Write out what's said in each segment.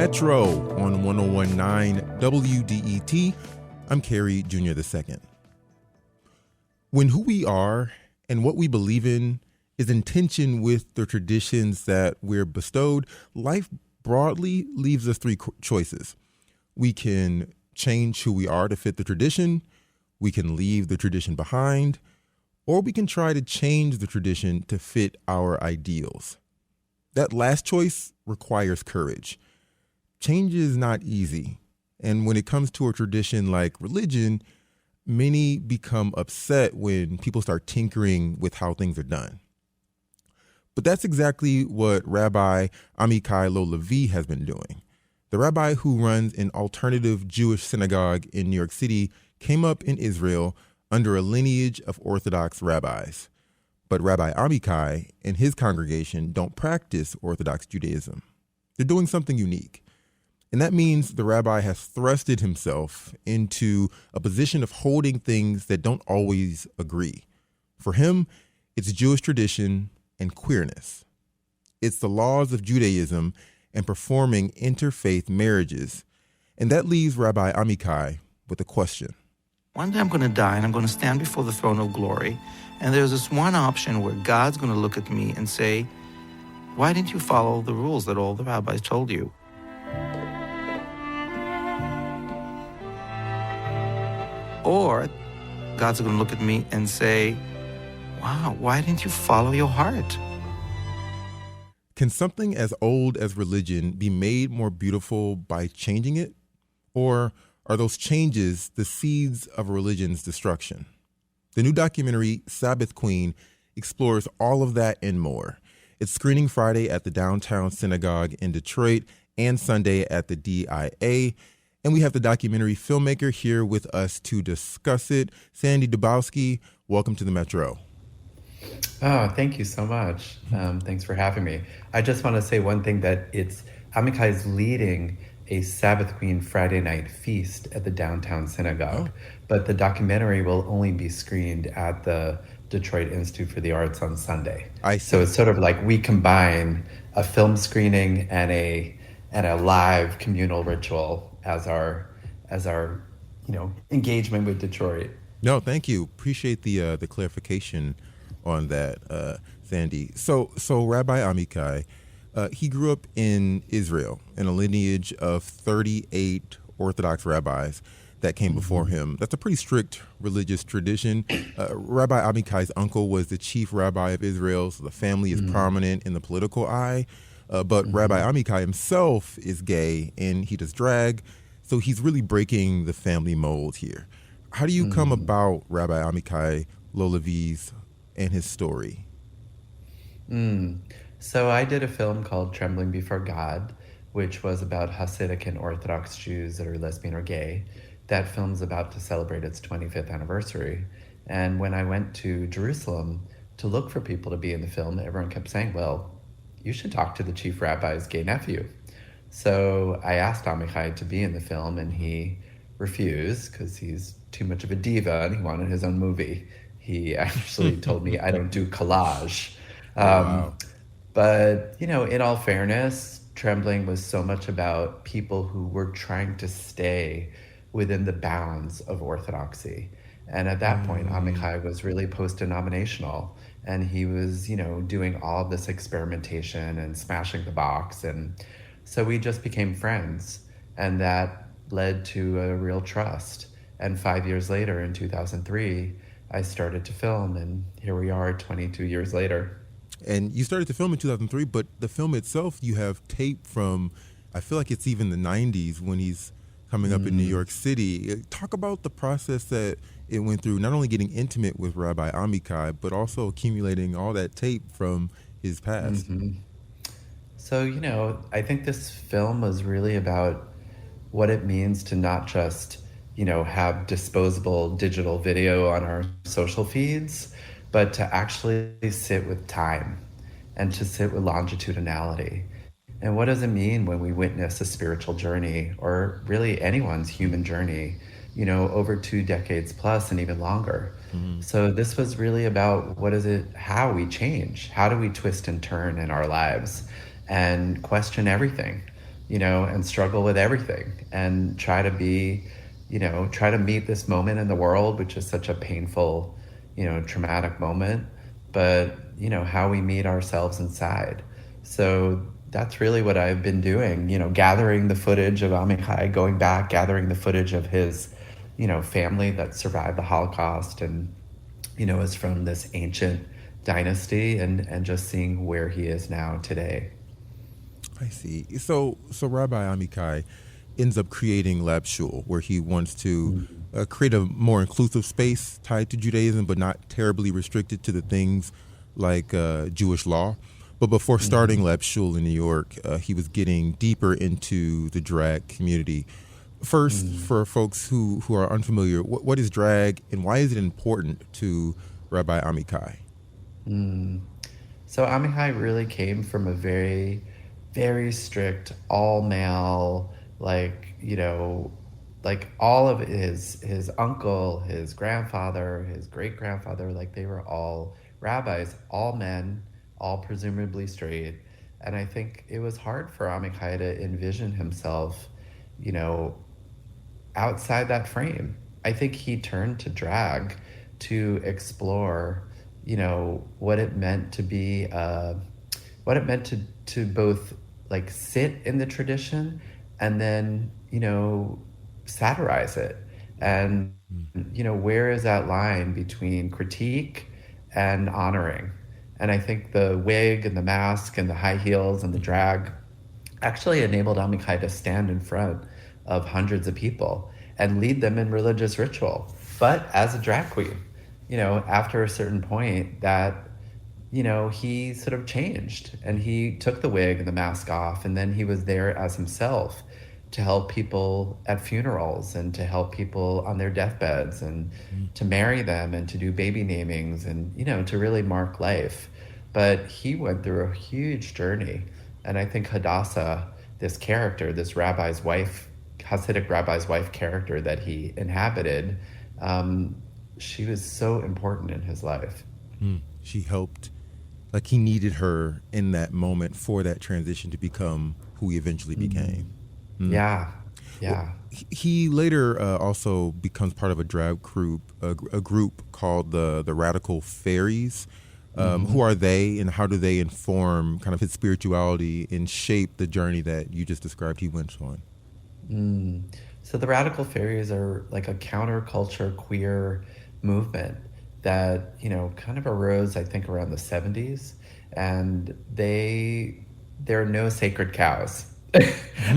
Metro on 1019 WDET. I'm Kerry Jr. II. When who we are and what we believe in is in tension with the traditions that we're bestowed, life broadly leaves us three choices. We can change who we are to fit the tradition, we can leave the tradition behind, or we can try to change the tradition to fit our ideals. That last choice requires courage. Change is not easy, and when it comes to a tradition like religion, many become upset when people start tinkering with how things are done. But that's exactly what Rabbi Amichai Lau-Lavie has been doing. The rabbi who runs an alternative Jewish synagogue in New York City came up in Israel under a lineage of orthodox rabbis. But Rabbi Amichai and his congregation don't practice orthodox Judaism. They're doing something unique. And that means the rabbi has thrusted himself into a position of holding things that don't always agree. For him, it's Jewish tradition and queerness. It's the laws of Judaism and performing interfaith marriages. And that leaves Rabbi Amichai with a question. One day I'm going to die and I'm going to stand before the throne of glory. And there's this one option where God's going to look at me and say, why didn't you follow the rules that all the rabbis told you? Or God's going to look at me and say, wow, why didn't you follow your heart? Can something as old as religion be made more beautiful by changing it? Or are those changes the seeds of a religion's destruction? The new documentary, Sabbath Queen, explores all of that and more. It's screening Friday at the Downtown Synagogue in Detroit and Sunday at the DIA. And we have the documentary filmmaker here with us to discuss it. Sandy Dubowski, welcome to the Metro. Oh, thank you so much. Thanks for having me. I just want to say one thing, that Amichai is leading a Sabbath Queen Friday night feast at the Downtown Synagogue, but the documentary will only be screened at the Detroit Institute for the Arts on Sunday. I see. So it's sort of like we combine a film screening and a live communal ritual as our engagement with Detroit. No, thank you. Appreciate the clarification on that, Sandy. So Rabbi Amichai, he grew up in Israel in a lineage of 38 Orthodox rabbis that came before him. That's a pretty strict religious tradition. Rabbi Amichai's uncle was the chief rabbi of Israel, so the family is prominent in the political eye. But Rabbi Amichai himself is gay and he does drag, so he's really breaking the family mold here. How do you come about Rabbi Amichai Lau-Lavie's and his story? So I did a film called Trembling Before God, which was about Hasidic and Orthodox Jews that are lesbian or gay. That film's about to celebrate its 25th anniversary. And when I went to Jerusalem to look for people to be in the film, everyone kept saying, well, you should talk to the chief rabbi's gay nephew. So I asked Amichai to be in the film, and he refused because he's too much of a diva and he wanted his own movie. He actually told me I don't do collage. Wow. But, in all fairness, Trembling was so much about people who were trying to stay within the bounds of orthodoxy. And at that point, Amichai was really post-denominational, and he was, doing all of this experimentation and smashing the box. And so we just became friends, and that led to a real trust. And 5 years later, in 2003, I started to film, and here we are 22 years later. And you started to film in 2003, but the film itself, you have tape from, I feel like it's even the 90s when he's coming up in New York City. Talk about the process that it went through, not only getting intimate with Rabbi Amichai, but also accumulating all that tape from his past. So, I think this film was really about what it means to not just, have disposable digital video on our social feeds, but to actually sit with time and to sit with longitudinality. And what does it mean when we witness a spiritual journey, or really anyone's human journey, over 2 decades plus and even longer? So this was really about how we change, how do we twist and turn in our lives and question everything. and struggle with everything and try to meet this moment in the world, which is such a painful, traumatic moment, but, how we meet ourselves inside. So that's really what I've been doing, gathering the footage of Amichai, going back, gathering the footage of his, family that survived the Holocaust and, is from this ancient dynasty, and just seeing where he is now today. I see. So Rabbi Amichai ends up creating Lab Shul, where he wants to create a more inclusive space tied to Judaism, but not terribly restricted to the things like Jewish law. But before starting Lab Shul in New York, he was getting deeper into the drag community. First, for folks who are unfamiliar, what is drag and why is it important to Rabbi Amichai? So Amichai really came from a very, very strict, all-male, like all of his uncle, his grandfather, his great-grandfather, like they were all rabbis, all men, all presumably straight. And I think it was hard for Amichai to envision himself, outside that frame. I think he turned to drag to explore, what it meant to be, what it meant to both like sit in the tradition and then, satirize it. And, where is that line between critique and honoring? And I think the wig and the mask and the high heels and the drag actually enabled Amichai to stand in front of hundreds of people and lead them in religious ritual. But as a drag queen, after a certain point that, he sort of changed and he took the wig and the mask off, and then he was there as himself to help people at funerals and to help people on their deathbeds and to marry them and to do baby namings and, to really mark life. But he went through a huge journey. And I think Hadassah, this character, this rabbi's wife, Hasidic rabbi's wife character that he inhabited, she was so important in his life. She helped, like he needed her in that moment for that transition to become who he eventually became. Yeah. Well, he later also becomes part of a drag group, a group called the Radical Fairies. Who are they, and how do they inform kind of his spirituality and shape the journey that you just described he went on? So the Radical Fairies are like a counterculture queer movement that, kind of arose, I think, around the 70s. And there are no sacred cows.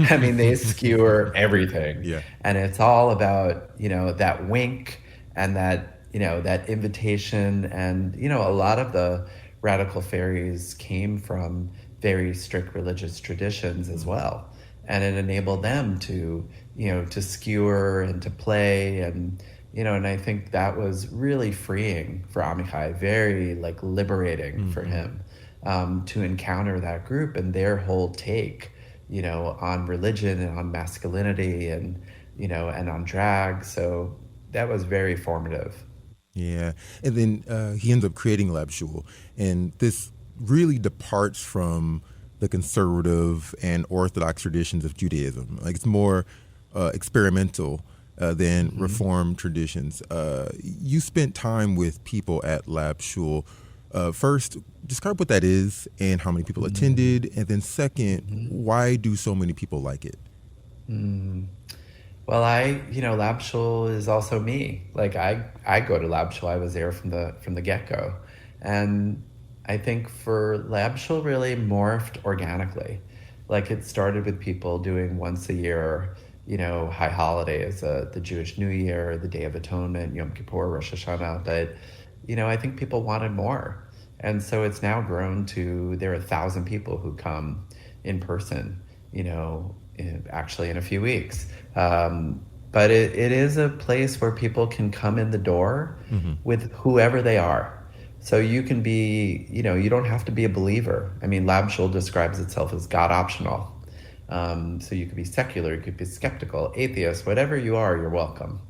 I mean, they skewer everything. Yeah. And it's all about, that wink and that, that invitation. And, a lot of the Radical Fairies came from very strict religious traditions as well. And it enabled them to, to skewer and to play. And, and I think that was really freeing for Amichai, very like liberating for him to encounter that group and their whole take, on religion and on masculinity and, and on drag. So that was very formative. Yeah. And then he ends up creating Lab Shul. And this really departs from the conservative and orthodox traditions of Judaism. Like it's more experimental than Reformed traditions. You spent time with people at Lab Shul. First, describe what that is and how many people attended. And then second, why do so many people like it? Well, Lab Shul is also me. Like I go to Lab Shul. I was there from the get-go. And I think for Lab Shul really morphed organically. Like it started with people doing once a year, high holidays, the Jewish New Year, the Day of Atonement, Yom Kippur, Rosh Hashanah. But, I think people wanted more. And so it's now grown to, there are 1,000 people who come in person, actually in a few weeks. But it is a place where people can come in the door with whoever they are. So you can be, you don't have to be a believer. I mean, Lab Shul describes itself as God optional. So you could be secular, you could be skeptical, atheist, whatever you are, you're welcome.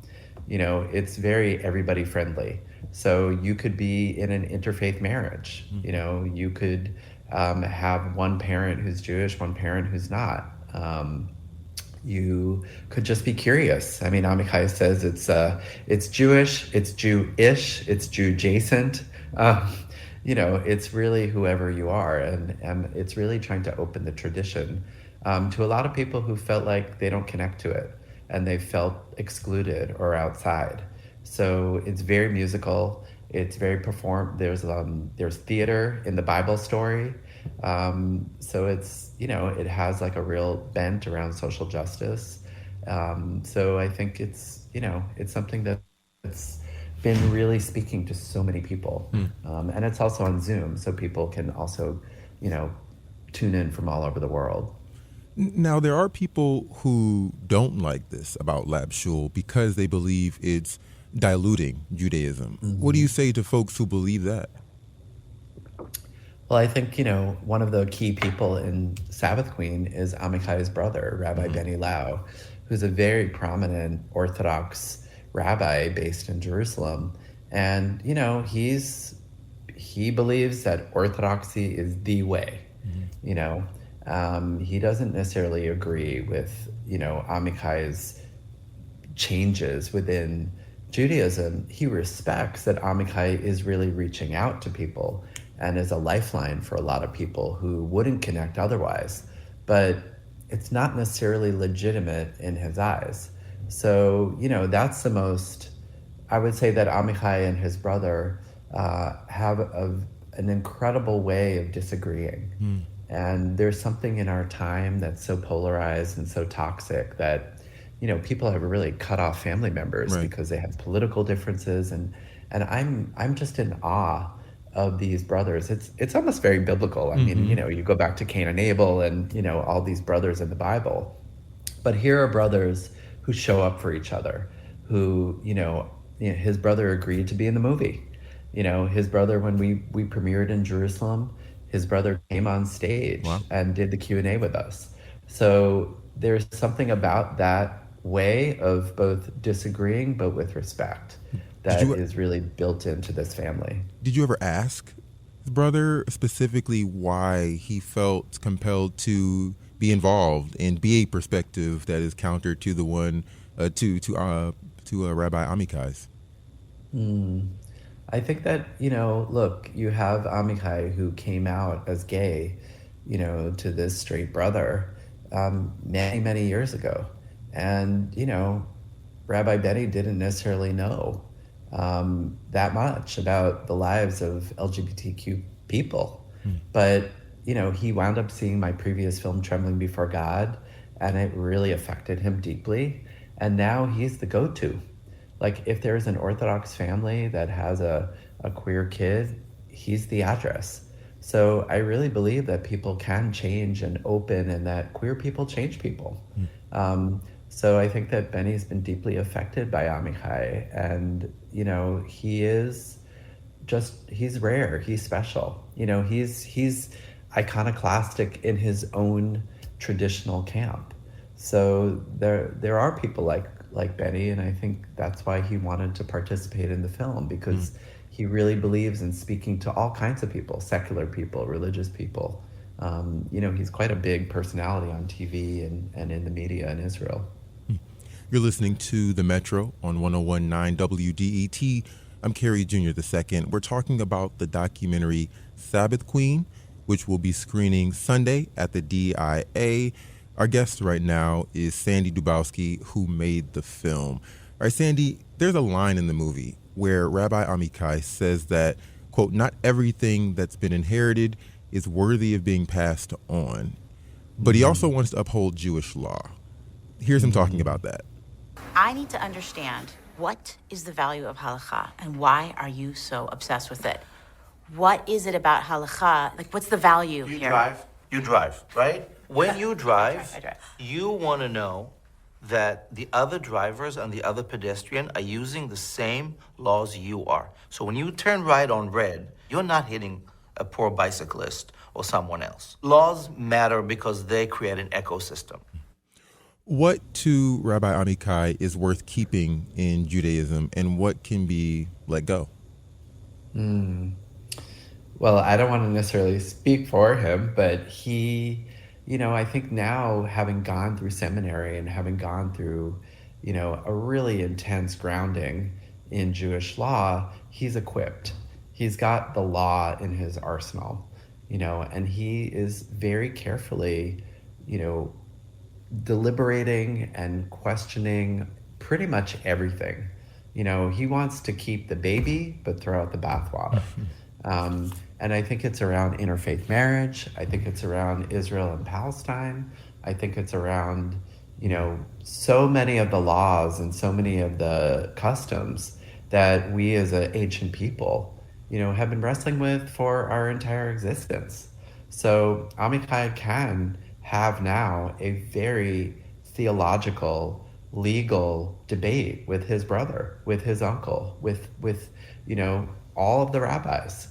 It's very everybody friendly. So you could be in an interfaith marriage. You could have one parent who's Jewish, one parent who's not. You could just be curious. I mean, Amichai says it's Jewish, it's Jew-ish, it's Jew-adjacent. It's really whoever you are, and it's really trying to open the tradition to a lot of people who felt like they don't connect to it, and they felt excluded or outside. So it's very musical. It's very there's theater in the Bible story. So it has like a real bent around social justice. So I think it's something that's been really speaking to so many people. And it's also on Zoom, so people can also, tune in from all over the world. Now, there are people who don't like this about Lab Shul because they believe it's diluting Judaism. Mm-hmm. What do you say to folks who believe that? Well, I think, one of the key people in Sabbath Queen is Amichai's brother, Rabbi Benny Lau, who's a very prominent Orthodox rabbi based in Jerusalem. And, he believes that Orthodoxy is the way, he doesn't necessarily agree with, Amichai's changes within Judaism. He respects that Amichai is really reaching out to people and is a lifeline for a lot of people who wouldn't connect otherwise. But it's not necessarily legitimate in his eyes. So, that's the most, I would say that Amichai and his brother have an incredible way of disagreeing. And there's something in our time that's so polarized and so toxic that, people have really cut off family members because they have political differences. And I'm just in awe of these brothers. It's almost very biblical. I mean, you go back to Cain and Abel and, all these brothers in the Bible. But here are brothers who show up for each other, who, his brother agreed to be in the movie. His brother, when we premiered in Jerusalem, his brother came on stage and did the Q&A with us. So there's something about that way of both disagreeing, but with respect, that is really built into this family. Did you ever ask his brother specifically why he felt compelled to be involved and be a perspective that is counter to the one to Rabbi Amichai's? I think that, look, you have Amichai who came out as gay, to this straight brother many, many years ago. And, Rabbi Benny didn't necessarily know that much about the lives of LGBTQ people. But, he wound up seeing my previous film, Trembling Before God, and it really affected him deeply. And now he's the go-to. Like, if there's an Orthodox family that has a queer kid, he's the address. So I really believe that people can change and open, and that queer people change people. So I think that Benny's been deeply affected by Amichai, and, he's rare, he's special. He's iconoclastic in his own traditional camp. So there are people like Benny, and I think that's why he wanted to participate in the film, because he really believes in speaking to all kinds of people, secular people, religious people. He's quite a big personality on TV and in the media in Israel. You're listening to The Metro on 101.9 WDET. I'm Kerry Jr. II. We're talking about the documentary Sabbath Queen, which will be screening Sunday at the DIA. Our guest right now is Sandy Dubowski, who made the film. All right, Sandy, there's a line in the movie where Rabbi Amichai says that, quote, not everything that's been inherited is worthy of being passed on. But he also wants to uphold Jewish law. Here's him talking about that. I need to understand, what is the value of halakha, and why are you so obsessed with it? What is it about halakha? Like, what's the value here? You drive, right? When you drive, I drive. You want to know that the other drivers and the other pedestrian are using the same laws you are. So when you turn right on red, you're not hitting a poor bicyclist or someone else. Laws matter because they create an ecosystem. What to Rabbi Amichai is worth keeping in Judaism, and what can be let go? Well, I don't want to necessarily speak for him, but he I think now, having gone through seminary and having gone through, a really intense grounding in Jewish law, he's equipped. He's got the law in his arsenal, and he is very carefully, deliberating and questioning pretty much everything. He wants to keep the baby, but throw out the bathwater. And I think it's around interfaith marriage. I think it's around Israel and Palestine. I think it's around, so many of the laws and so many of the customs that we as an ancient people, have been wrestling with for our entire existence. So Amichai can have now a very theological, legal debate with his brother, with his uncle, with all of the rabbis.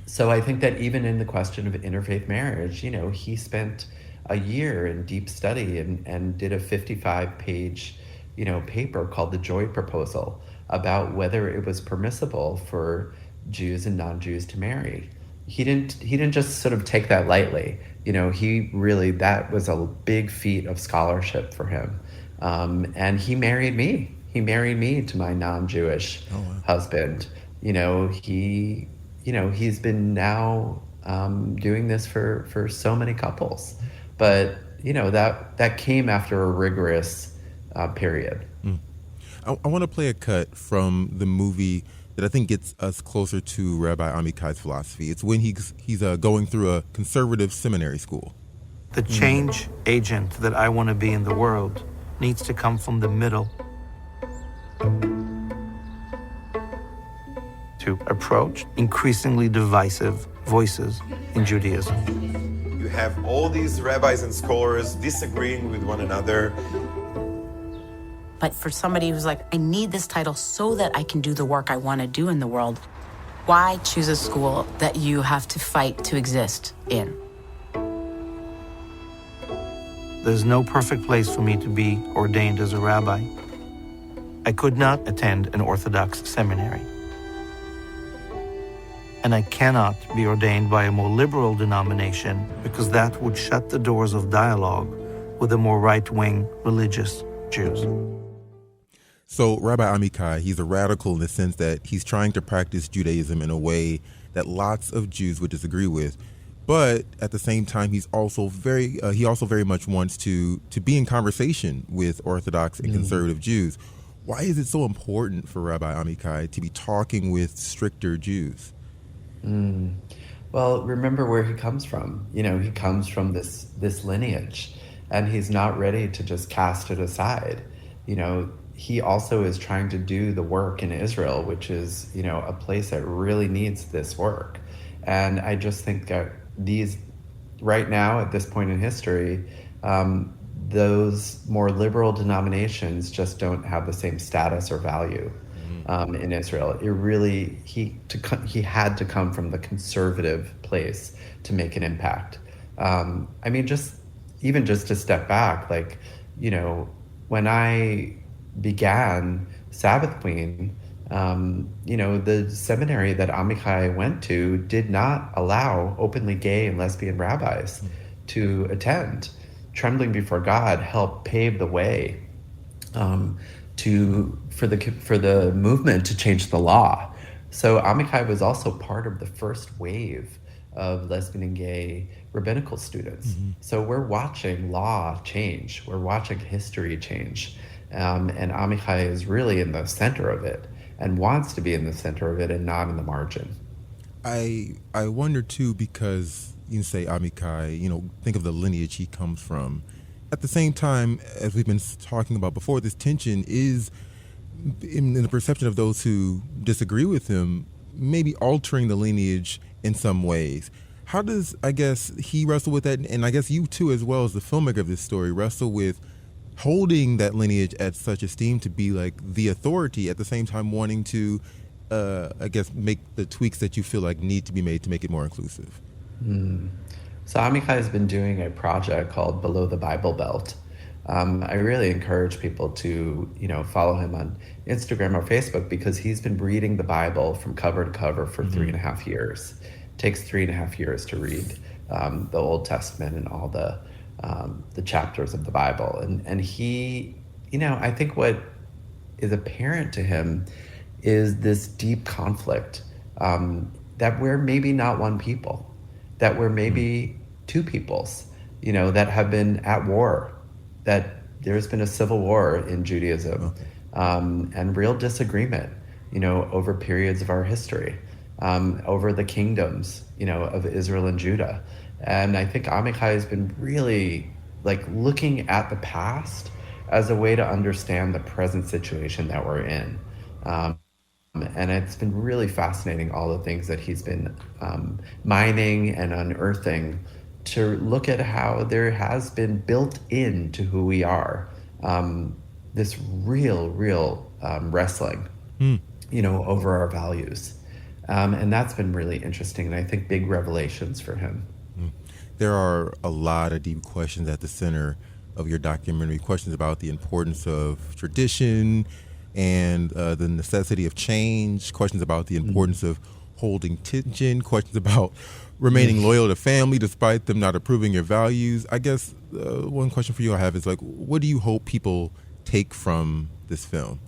So I think that even in the question of interfaith marriage, he spent a year in deep study and did a 55-page, paper called the Joy Proposal about whether it was permissible for Jews and non-Jews to marry. He didn't just sort of take that lightly. That was a big feat of scholarship for him. And he married me. He married me to my non-Jewish husband. He's been now doing this for so many couples. But, that came after a rigorous period. I want to play a cut from the movie that I think gets us closer to Rabbi Amichai's philosophy. It's when he's going through a conservative seminary school. The change agent that I want to be in the world needs to come from the middle to approach increasingly divisive voices in Judaism. You have all these rabbis and scholars disagreeing with one another. But for somebody who's like, I need this title so that I can do the work I want to do in the world, why choose a school that you have to fight to exist in? There's no perfect place for me to be ordained as a rabbi. I could not attend an orthodox seminary. And I cannot be ordained by a more liberal denomination because that would shut the doors of dialogue with the more right-wing religious Jews. So Rabbi Amichai, he's a radical in the sense that he's trying to practice Judaism in a way that lots of Jews would disagree with. But at the same time, he also very much wants to be in conversation with Orthodox and conservative Jews. Why is it so important for Rabbi Amichai to be talking with stricter Jews? Well, remember where he comes from. He comes from this lineage, and he's not ready to just cast it aside. He also is trying to do the work in Israel, which is, a place that really needs this work. And I just think that right now, at this point in history, those more liberal denominations just don't have the same status or value in Israel. It really, he had to come from the conservative place to make an impact. Just to step back, when I began Sabbath Queen, the seminary that Amichai went to did not allow openly gay and lesbian rabbis to attend. Trembling Before God helped pave the way for the movement to change the law. So Amichai was also part of the first wave of lesbian and gay rabbinical students. So we're watching law change. We're watching history change. And Amichai is really in the center of it and wants to be in the center of it and not in the margin. I wonder too, because you say Amichai, think of the lineage he comes from. At the same time, as we've been talking about before, this tension is in the perception of those who disagree with him, maybe altering the lineage in some ways. How does, he wrestle with that? And I guess you too, as well as the filmmaker of this story, wrestle with holding that lineage at such esteem to be like the authority, at the same time wanting to, make the tweaks that you feel like need to be made to make it more inclusive. So Amichai has been doing a project called Below the Bible Belt. I really encourage people to, follow him on Instagram or Facebook, because he's been reading the Bible from cover to cover for 3.5 years. It takes 3.5 years to read the Old Testament and all the chapters of the Bible. And he, I think what is apparent to him is this deep conflict, that we're maybe not one people, that we're maybe two peoples, that have been at war, that there's been a civil war in Judaism, and real disagreement, over periods of our history, over the kingdoms, of Israel and Judah. And I think Amichai has been really looking at the past as a way to understand the present situation that we're in. And it's been really fascinating, all the things that he's been mining and unearthing to look at how there has been built into who we are this real wrestling, over our values. And that's been really interesting, and I think big revelations for him. There are a lot of deep questions at the center of your documentary, questions about the importance of tradition and the necessity of change, questions about the importance of holding tension, questions about remaining loyal to family despite them not approving your values. I guess one question for you I have is what do you hope people take from this film?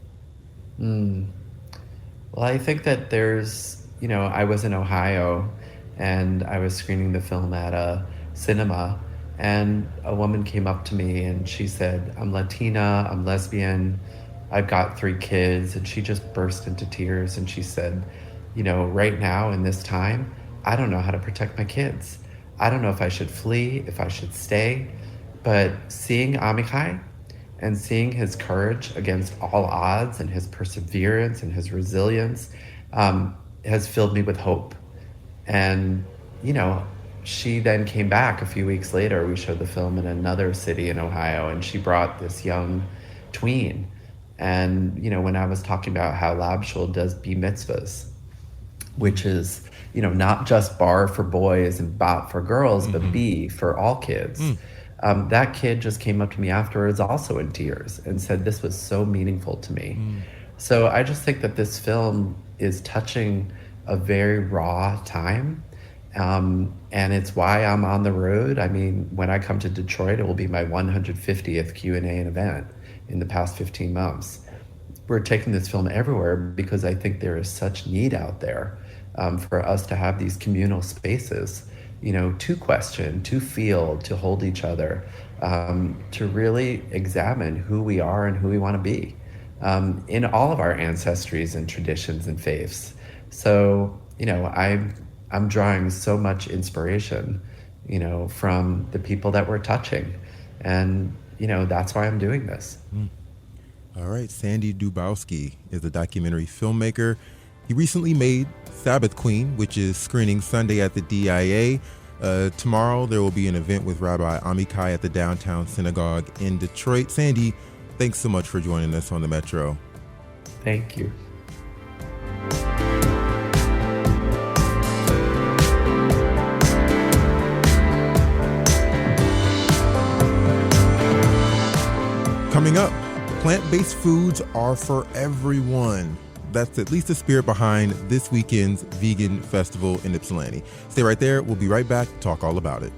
Well, I think that there's, I was in Ohio and I was screening the film at a cinema, and a woman came up to me and she said, "I'm Latina, I'm lesbian, I've got 3 kids," and she just burst into tears and she said, right now in this time, I don't know how to protect my kids. I don't know if I should flee, if I should stay. But seeing Amichai and seeing his courage against all odds and his perseverance and his resilience has filled me with hope. And, she then came back a few weeks later. We showed the film in another city in Ohio, and she brought this young tween. And, when I was talking about how Lab Shul does B mitzvahs, which is, not just bar for boys and bat for girls, but B for all kids. That kid just came up to me afterwards, also in tears, and said this was so meaningful to me. So I just think that this film is touching a very raw time. And it's why I'm on the road. I mean, when I come to Detroit, it will be my 150th Q&A event in the past 15 months. We're taking this film everywhere because I think there is such need out there for us to have these communal spaces, to question, to feel, to hold each other, to really examine who we are and who we want to be in all of our ancestries and traditions and faiths. So, I'm drawing so much inspiration, from the people that we're touching. And, that's why I'm doing this. All right. Sandy Dubowski is a documentary filmmaker. He recently made Sabbath Queen, which is screening Sunday at the DIA. Tomorrow there will be an event with Rabbi Amichai at the Downtown Synagogue in Detroit. Sandy, thanks so much for joining us on the Metro. Thank you. Coming up, plant-based foods are for everyone. That's at least the spirit behind this weekend's vegan festival in Ypsilanti. Stay right there. We'll be right back to talk all about it.